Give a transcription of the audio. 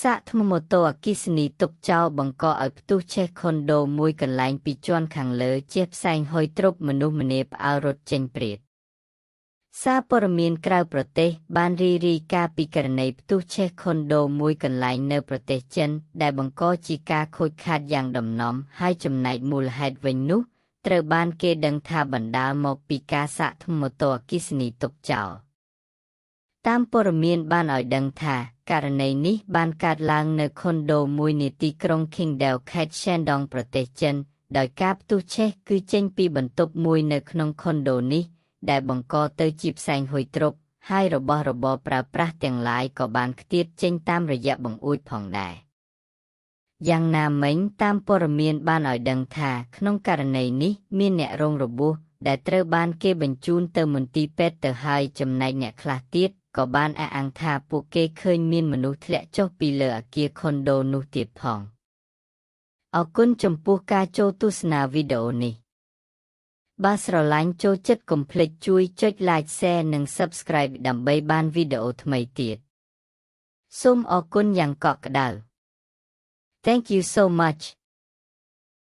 សាកថ្មម៉ូតូអគ្គិសនីទុកចោលបង្កឲ្យផ្ទុះឆេះខុនដូមួយកន្លែងពីជាន់ខាងលើជះផ្សែងហុយទ្រពមនុស្សម្នាផ្អើលរត់ចេញព្រាតសារព័ត៌មានក្រៅប្រទេសបានរាយការណ៍ពីករណីផ្ទុះឆេះខុនដូមួយកន្លែងនៅប្រទេសចិនដែលបង្កជាការខូចខាតយ៉ាងដំណំហើយចំណែកមូលហេតុវិញនោះត្រូវបានគេដឹងថាបណ្ដាលមកពីការសាកថ្មម៉ូតូអគ្គិសនីទុកចោលតាមព័ត៌មានបានឲ្យដឹងថាករណីនេះបានកើតឡើងនៅខុនដូមួយនៃទីក្រុង Qingdao ខេត្ត Shandong ប្រទេសចិនដោយការផ្ទុះឆេះគឺចេញពីបន្ទប់មួយនៅក្នុងខុនដូនេះដែលបង្កទៅជាផ្សែងហុយទ្រព្យហើយរបស់របរប្រើប្រាស់ទាំងឡាយក៏បានខ្ទាតចេញតាមរយៈបង្អួចផងដែរយ៉ាងណាមិញតាមព័ត៌មានបានឲ្យដឹងថាក្នុងករណីនេះមានអ្នករងរបួសដែលត្រូវបានគេបញ្ជូនទៅមន្ទីរពេទ្យទៅហើយចំណែកអ្នកខ្លះទៀតក៏បានអះអាងថាពួកគេឃើញមានមនុស្សធ្លាក់ចុះពីលើអគារខុនដូនោះទៀតផងអរគុណចំពោះការចូលទស្សនាវីដេអូនេះបើស្រឡាញ់ចូលចិត្តកុំភ្លេចជួយចុច Like Share និង Subscribe ដើម្បីបានវីដេអូថ្មីទៀតសូមអរគុណយ៉ាងកក់ក្ដៅ Thank you so much